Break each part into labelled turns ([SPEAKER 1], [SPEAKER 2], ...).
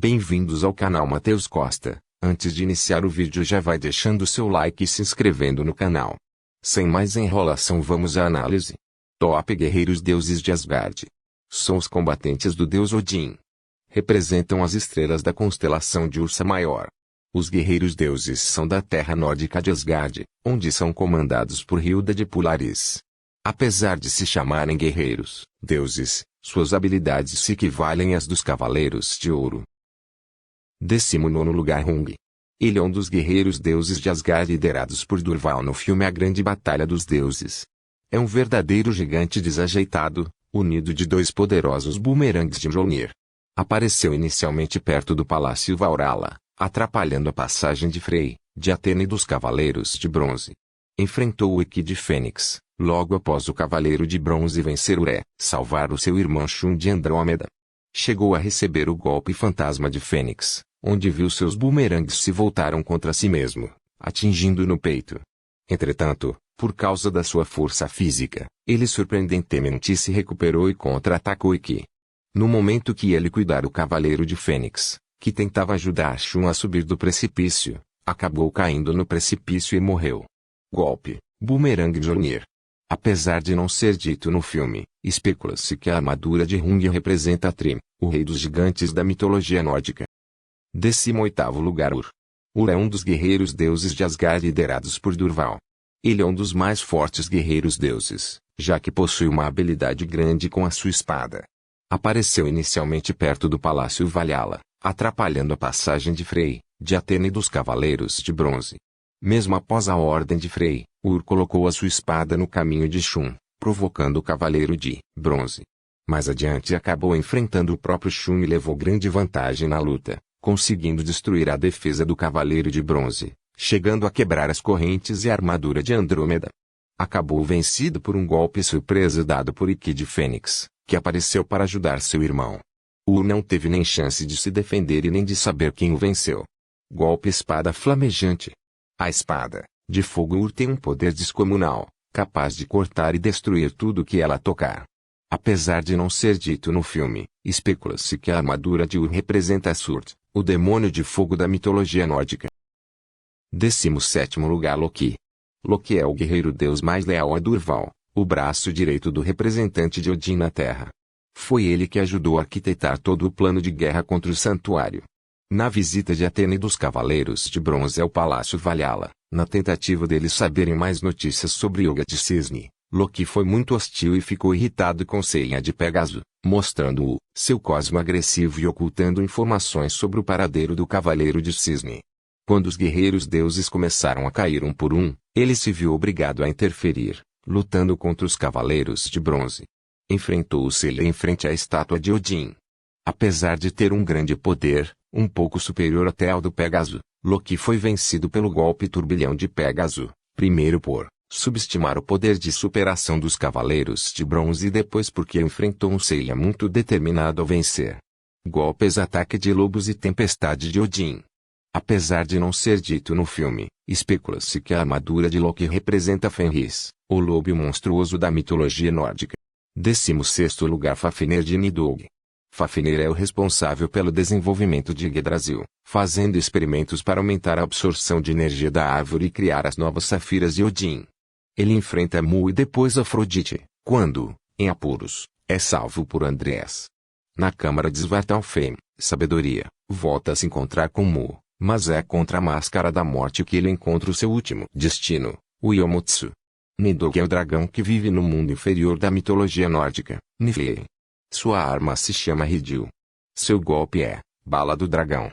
[SPEAKER 1] Bem-vindos ao canal Matheus Costa. Antes de iniciar o vídeo já vai deixando seu like e se inscrevendo no canal. Sem mais enrolação, vamos à análise. Top Guerreiros Deuses de Asgard. São os combatentes do deus Odin. Representam as estrelas da constelação de Ursa Maior. Os guerreiros deuses são da terra nórdica de Asgard, onde são comandados por Hilda de Polaris. Apesar de se chamarem guerreiros, deuses, suas habilidades se equivalem às dos Cavaleiros de Ouro. 19º lugar, Hrung. Ele é um dos guerreiros deuses de Asgard liderados por Durval no filme A Grande Batalha dos Deuses. É um verdadeiro gigante desajeitado, unido de dois poderosos bumerangues de Mjolnir. Apareceu inicialmente perto do Palácio Valhalla, atrapalhando a passagem de Frey, de Atena e dos Cavaleiros de Bronze. Enfrentou o Ikki de Fênix, logo após o Cavaleiro de Bronze vencer Uré, salvar o seu irmão Shun de Andrômeda. Chegou a receber o golpe fantasma de Fênix, onde viu seus bumerangues se voltaram contra si mesmo, atingindo no peito. Entretanto, por causa da sua força física, ele surpreendentemente se recuperou e contra-atacou Ikki. No momento que ele cuidar o Cavaleiro de Fênix, que tentava ajudar Shun a subir do precipício, acabou caindo no precipício e morreu. Golpe: Bumerangue Mjolnir. Apesar de não ser dito no filme, especula-se que a armadura de Hrung representa Thrym, o rei dos gigantes da mitologia nórdica. 18º lugar, Ur. Ur é um dos guerreiros deuses de Asgard liderados por Durval. Ele é um dos mais fortes guerreiros deuses, já que possui uma habilidade grande com a sua espada. Apareceu inicialmente perto do Palácio Valhalla, atrapalhando a passagem de Frey, de Atena e dos Cavaleiros de Bronze. Mesmo após a ordem de Frey, Ur colocou a sua espada no caminho de Shun, provocando o Cavaleiro de Bronze. Mais adiante acabou enfrentando o próprio Shun e levou grande vantagem na luta, conseguindo destruir a defesa do Cavaleiro de Bronze, chegando a quebrar as correntes e a armadura de Andrômeda. Acabou vencido por um golpe surpresa dado por Ikki de Fênix, que apareceu para ajudar seu irmão. Ur não teve nem chance de se defender e nem de saber quem o venceu. Golpe Espada Flamejante. A espada de fogo Ur tem um poder descomunal, capaz de cortar e destruir tudo que ela tocar. Apesar de não ser dito no filme, especula-se que a armadura de Ur representa Surd, o demônio de fogo da mitologia nórdica. 17º lugar, Loki. Loki é o guerreiro deus mais leal a Durval, o braço direito do representante de Odin na Terra. Foi ele que ajudou a arquitetar todo o plano de guerra contra o santuário. Na visita de Atena e dos Cavaleiros de Bronze ao Palácio Valhalla, na tentativa deles saberem mais notícias sobre Yoga de Cisne, Loki foi muito hostil e ficou irritado com Seiya de Pégaso, mostrando seu cosmo agressivo e ocultando informações sobre o paradeiro do Cavaleiro de Cisne. Quando os guerreiros deuses começaram a cair um por um, ele se viu obrigado a interferir, lutando contra os Cavaleiros de Bronze. Enfrentou Seiya em frente à estátua de Odin. Apesar de ter um grande poder, um pouco superior até ao do Pégaso, Loki foi vencido pelo golpe turbilhão de Pégaso, primeiro por subestimar o poder de superação dos Cavaleiros de Bronze e depois porque enfrentou um Seiya muito determinado a vencer. Golpes Ataque de Lobos e Tempestade de Odin. Apesar de não ser dito no filme, especula-se que a armadura de Loki representa Fenris, o lobo monstruoso da mitologia nórdica. 16º lugar, Fafnir de Nidhogg. Fafnir é o responsável pelo desenvolvimento de Yggdrasil, fazendo experimentos para aumentar a absorção de energia da árvore e criar as novas safiras de Odin. Ele enfrenta Mu e depois Afrodite, quando, em apuros, é salvo por Andrés. Na Câmara de Svartalfheim, Sabedoria, volta a se encontrar com Mu, mas é contra a Máscara da Morte que ele encontra o seu último destino, o Yomotsu. Nidhogg é o dragão que vive no mundo inferior da mitologia nórdica, Niflheim. Sua arma se chama Ridil. Seu golpe é Bala do Dragão.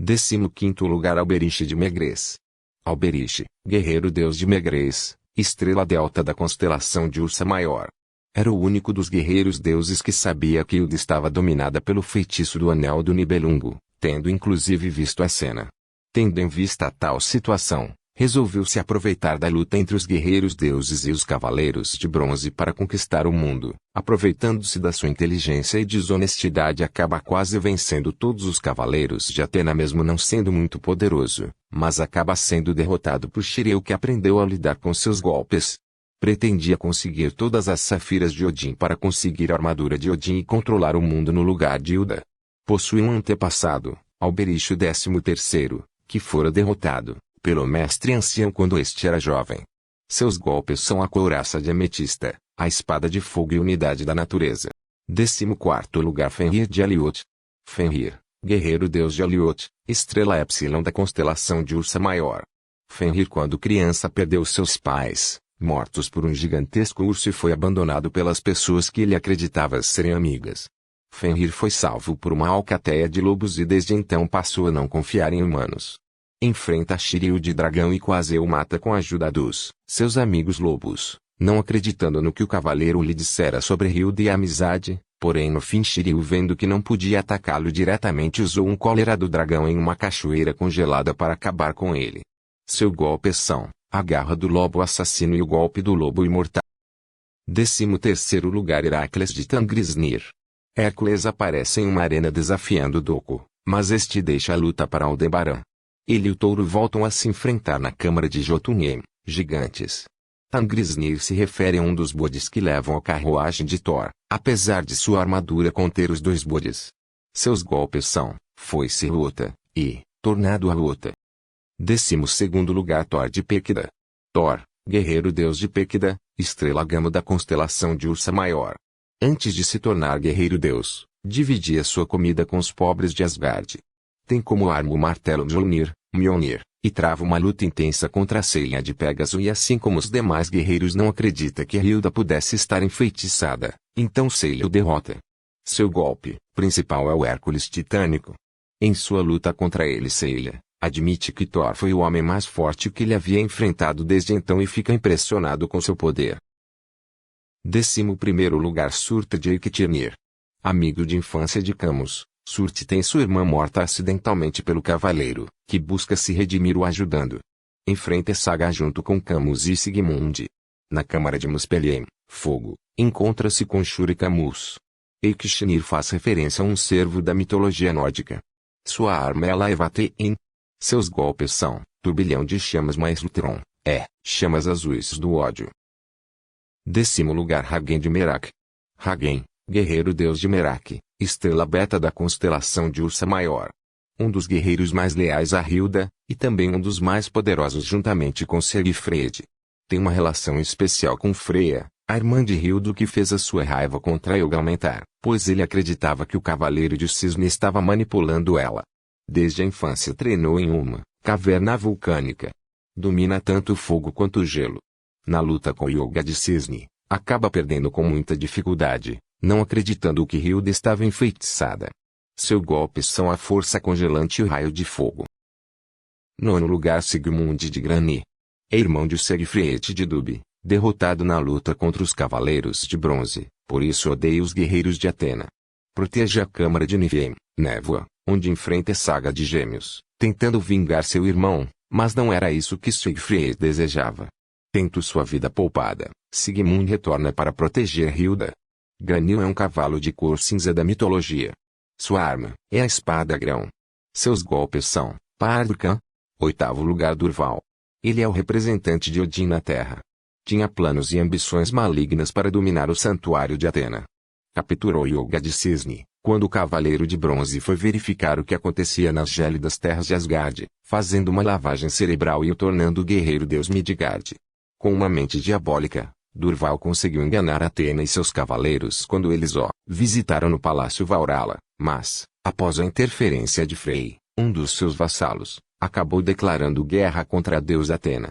[SPEAKER 1] 15º lugar, Alberich de Megrez. Alberich, guerreiro deus de Megrez, estrela delta da constelação de Ursa Maior. Era o único dos guerreiros deuses que sabia que Hilda estava dominada pelo feitiço do Anel do Nibelungo, tendo inclusive visto a cena. Tendo em vista tal situação, resolveu se aproveitar da luta entre os guerreiros deuses e os Cavaleiros de Bronze para conquistar o mundo. Aproveitando-se da sua inteligência e desonestidade, acaba quase vencendo todos os Cavaleiros de Atena, mesmo não sendo muito poderoso, mas acaba sendo derrotado por Shiryu, que aprendeu a lidar com seus golpes. Pretendia conseguir todas as safiras de Odin para conseguir a armadura de Odin e controlar o mundo no lugar de Hilda. Possui um antepassado, Albericho XIII, que fora derrotado pelo mestre ancião quando este era jovem. Seus golpes são a couraça de ametista, a espada de fogo e unidade da natureza. 14º lugar Fenrir de Eliot. Fenrir, guerreiro deus de Eliot, estrela Épsilon da constelação de Ursa Maior. Fenrir quando criança perdeu seus pais, mortos por um gigantesco urso e foi abandonado pelas pessoas que ele acreditava serem amigas. Fenrir foi salvo por uma alcateia de lobos e desde então passou a não confiar em humanos. Enfrenta Shiryu de dragão e quase o mata com a ajuda dos seus amigos lobos, não acreditando no que o cavaleiro lhe dissera sobre Hilda e a amizade, porém no fim Shiryu vendo que não podia atacá-lo diretamente usou um cólera do dragão em uma cachoeira congelada para acabar com ele. Seu golpe são a garra do lobo assassino e o golpe do lobo imortal. 13º lugar Heracles de Tangrisnir. Hércules aparece em uma arena desafiando Doco, mas este deixa a luta para Aldebaran. Ele e o touro voltam a se enfrentar na Câmara de Jotunheim, gigantes. Tangrisnir se refere a um dos bodes que levam a carruagem de Thor, apesar de sua armadura conter os 2 bodes. Seus golpes são Foice Rota e Tornado Rota. 12º lugar Thor de Péquida. Thor, guerreiro deus de Péquida, estrela gama da constelação de Ursa Maior. Antes de se tornar guerreiro deus, dividia sua comida com os pobres de Asgard. Tem como arma o martelo Mjolnir, e trava uma luta intensa contra a Selha de Pégaso e assim como os demais guerreiros não acredita que Hilda pudesse estar enfeitiçada, então Selha o derrota. Seu golpe principal é o Hércules titânico. Em sua luta contra ele Selha admite que Thor foi o homem mais forte que ele havia enfrentado desde então e fica impressionado com seu poder. 11º lugar Surta de Eiktírnir. Amigo de infância de Camus, Surte tem sua irmã morta acidentalmente pelo cavaleiro, que busca se redimir o ajudando. Enfrenta Saga junto com Camus e Sigmund. Na Câmara de Muspelheim, fogo, encontra-se com Shura e Camus. Eiktírnir faz referência a um cervo da mitologia nórdica. Sua arma é a Laivatein. Seus golpes são turbilhão de chamas mais Lutron, chamas azuis do ódio. 10º lugar Hagen de Merak. Hagen, guerreiro deus de Merak, estrela beta da constelação de Ursa Maior. Um dos guerreiros mais leais a Hilda, e também um dos mais poderosos juntamente com Segfred. Tem uma relação especial com Freya, a irmã de Hilda que fez a sua raiva contra Helga aumentar, pois ele acreditava que o Cavaleiro de Cisne estava manipulando ela. Desde a infância treinou em uma caverna vulcânica. Domina tanto o fogo quanto o gelo. Na luta com Helga de Cisne, acaba perdendo com muita dificuldade, não acreditando que Hilda estava enfeitiçada. Seus golpes são a força congelante e o raio de fogo. 9º lugar Sigmund de Grani. É irmão de Segfred de Dub, derrotado na luta contra os Cavaleiros de Bronze, por isso odeia os guerreiros de Atena. Protege a Câmara de Niflheim, Névoa, onde enfrenta a Saga de Gêmeos, tentando vingar seu irmão, mas não era isso que Segfred desejava. Tendo sua vida poupada, Sigmund retorna para proteger Hilda. Granil é um cavalo de cor cinza da mitologia. Sua arma é a espada grão. Seus golpes são Pardkan. 8º lugar Durval. Ele é o representante de Odin na Terra. Tinha planos e ambições malignas para dominar o santuário de Atena. Capturou Helga de Cisne, quando o Cavaleiro de Bronze foi verificar o que acontecia nas gélidas terras de Asgard, fazendo uma lavagem cerebral e o tornando o guerreiro deus Midgard. Com uma mente diabólica, Durval conseguiu enganar Atena e seus cavaleiros quando eles o visitaram no Palácio Valhalla, mas, após a interferência de Frey, um dos seus vassalos, acabou declarando guerra contra a deusa Atena.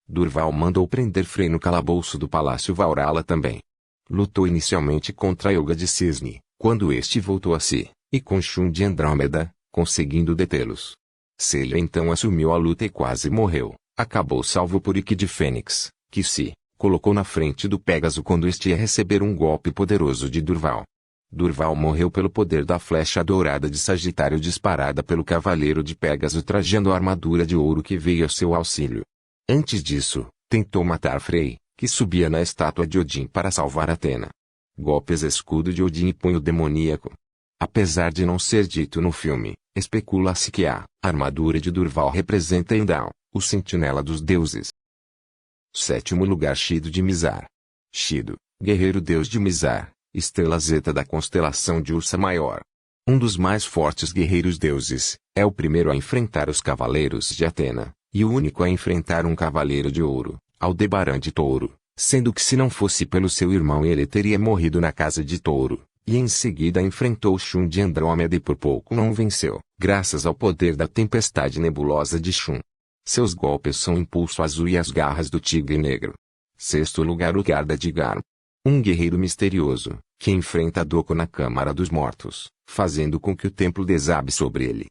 [SPEAKER 1] Durval mandou prender Frey no calabouço do Palácio Valhalla também. Lutou inicialmente contra Helga de Cisne, quando este voltou a si, e com Shun de Andrômeda, conseguindo detê-los. Selha então assumiu a luta e quase morreu, acabou salvo por Ikki de Fênix, que se colocou na frente do Pégaso quando este ia receber um golpe poderoso de Durval. Durval morreu pelo poder da flecha dourada de Sagitário disparada pelo Cavaleiro de Pégaso trajando a armadura de ouro que veio a seu auxílio. Antes disso, tentou matar Frey, que subia na estátua de Odin para salvar Atena. Golpes escudo de Odin e punho demoníaco. Apesar de não ser dito no filme, especula-se que a armadura de Durval representa Heimdall, o sentinela dos deuses. 7º lugar Shido de Mizar. Shido, guerreiro deus de Mizar, estrela zeta da constelação de Ursa Maior. Um dos mais fortes guerreiros deuses, é o primeiro a enfrentar os cavaleiros de Atena, e o único a enfrentar um cavaleiro de ouro, Aldebaran de Touro, sendo que se não fosse pelo seu irmão ele teria morrido na casa de Touro, e em seguida enfrentou Shun de Andrômeda e por pouco não o venceu, graças ao poder da tempestade nebulosa de Shun. Seus golpes são o impulso azul e as garras do tigre negro. Sexto lugar, o Garda de Gar. Um guerreiro misterioso, que enfrenta Doko na Câmara dos Mortos, fazendo com que o templo desabe sobre ele.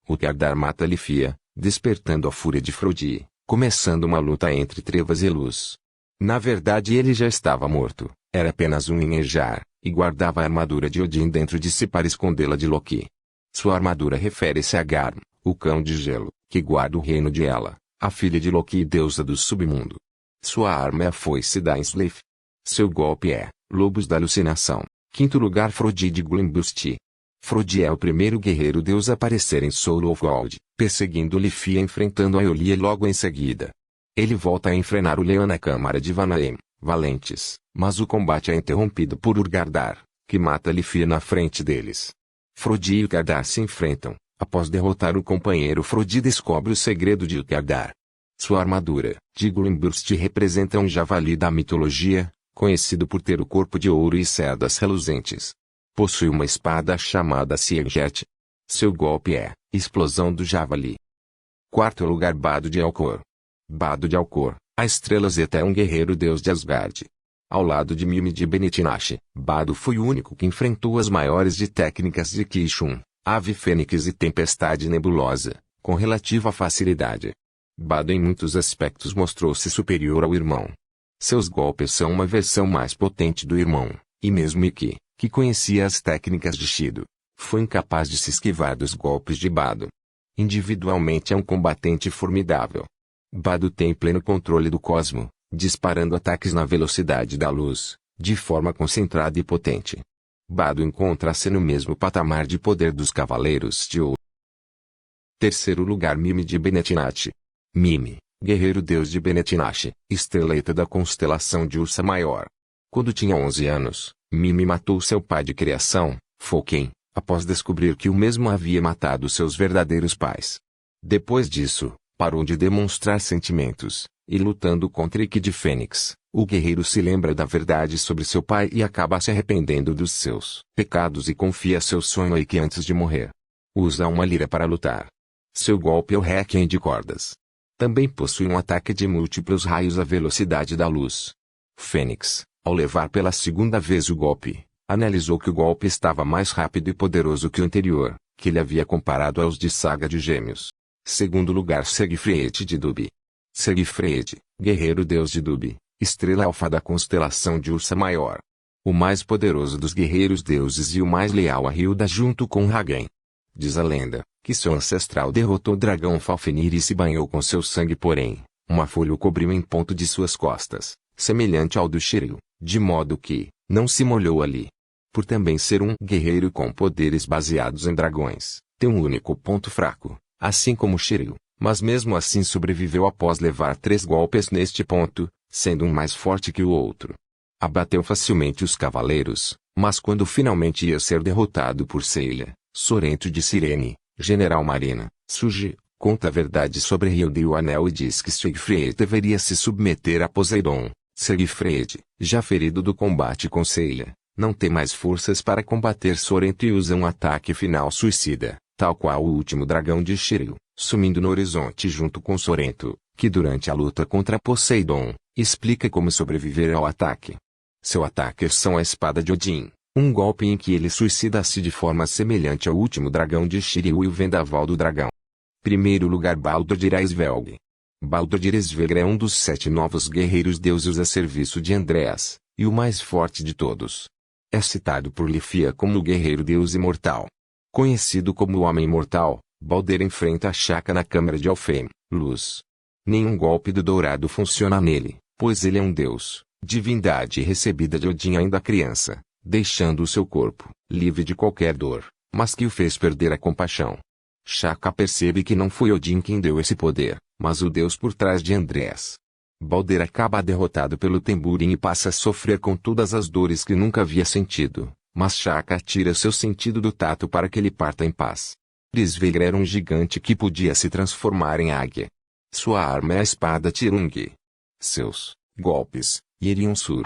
[SPEAKER 1] O Gardar mata Lifia, despertando a fúria de Frodi, começando uma luta entre trevas e luz. Na verdade ele já estava morto, era apenas um Inhejar, e guardava a armadura de Odin dentro de si para escondê-la de Loki. Sua armadura refere-se a Garm, o cão de gelo, que guarda o reino de Ela, a filha de Loki e deusa do submundo. Sua arma é a foice da Ainslif. Seu golpe é Lobos da Alucinação. Quinto lugar, Frodi de Glimbusti. Frodi é o primeiro guerreiro deus a aparecer em Soul of Gold, perseguindo Lifia enfrentando a Eolia logo em seguida. Ele volta a enfrentar o leão na Câmara de Vanaheim, Valentes, mas o combate é interrompido por Urgardar, que mata Lifia na frente deles. Frodi e Urgardar se enfrentam. Após derrotar o companheiro, Frodi descobre o segredo de Urgardar. Sua armadura, de Glimburst, representa um javali da mitologia, conhecido por ter o corpo de ouro e cerdas reluzentes. Possui uma espada chamada Sieget. Seu golpe é Explosão do Javali. Quarto lugar, Bado de Alcor. Bado de Alcor, a estrela Zeta, é um guerreiro deus de Asgard. Ao lado de Mime de Benetinache, Bado foi o único que enfrentou as maiores de técnicas de Kishun, Ave Fênix e Tempestade Nebulosa, com relativa facilidade. Bado em muitos aspectos mostrou-se superior ao irmão. Seus golpes são uma versão mais potente do irmão, e mesmo Ikki, que conhecia as técnicas de Shido, foi incapaz de se esquivar dos golpes de Bado. Individualmente é um combatente formidável. Bado tem pleno controle do cosmo, disparando ataques na velocidade da luz, de forma concentrada e potente. Bado encontra-se no mesmo patamar de poder dos Cavaleiros de Ouro. Terceiro lugar, Mime de Benetinache. Mime, guerreiro deus de Benetinache, estreleta da constelação de Ursa Maior. Quando tinha 11 anos, Mime matou seu pai de criação, Foken, após descobrir que o mesmo havia matado seus verdadeiros pais. Depois disso, parou de demonstrar sentimentos, e lutando contra Ikki de Fênix, o guerreiro se lembra da verdade sobre seu pai e acaba se arrependendo dos seus pecados e confia seu sonho a Ikki antes de morrer. Usa uma lira para lutar. Seu golpe é o Requiem de cordas. Também possui um ataque de múltiplos raios à velocidade da luz. Fênix, ao levar pela segunda vez o golpe, analisou que o golpe estava mais rápido e poderoso que o anterior, que ele havia comparado aos de Saga de Gêmeos. Segundo lugar, Segfried de Dubi. Segfried, guerreiro deus de Dubi, estrela alfa da constelação de Ursa Maior. O mais poderoso dos guerreiros deuses e o mais leal a Hilda junto com Hagen. Diz a lenda, que seu ancestral derrotou o dragão Fafnir e se banhou com seu sangue, porém, uma folha o cobriu em ponto de suas costas, semelhante ao do Shiryu, de modo que, não se molhou ali. Por também ser um guerreiro com poderes baseados em dragões, tem um único ponto fraco, assim como Shiryu, mas mesmo assim sobreviveu após levar 3 golpes neste ponto, sendo um mais forte que o outro. Abateu facilmente os cavaleiros, mas quando finalmente ia ser derrotado por Seiya, Sorento de Cirene, General Marina, Suji, conta a verdade sobre Hilda e o Anel e diz que Siegfried deveria se submeter a Poseidon. Siegfried, já ferido do combate com Seiya, não tem mais forças para combater Sorento e usa um ataque final suicida, tal qual o último dragão de Shiryu, sumindo no horizonte junto com Sorento, que durante a luta contra Poseidon, explica como sobreviver ao ataque. Seu ataque são a espada de Odin, um golpe em que ele suicida-se de forma semelhante ao último dragão de Shiryu e o vendaval do dragão. Primeiro lugar, Baldur Aesvelg. Baldur Aesvelg é um dos 7 novos guerreiros deuses a serviço de Andreas, e o mais forte de todos. É citado por Lifia como o guerreiro deus imortal. Conhecido como o Homem Imortal, Baldur enfrenta a Shaka na Câmara de Alfheim, Luz. Nenhum golpe do Dourado funciona nele, pois ele é um deus, divindade recebida de Odin ainda criança, deixando o seu corpo livre de qualquer dor, mas que o fez perder a compaixão. Shaka percebe que não foi Odin quem deu esse poder, mas o deus por trás de Andreas. Baldur acaba derrotado pelo Temburin e passa a sofrer com todas as dores que nunca havia sentido, Mas Shaka tira seu sentido do tato para que ele parta em paz. Brisvegr era um gigante que podia se transformar em águia. Sua arma é a espada Tirung. Seus golpes, Irium Sur.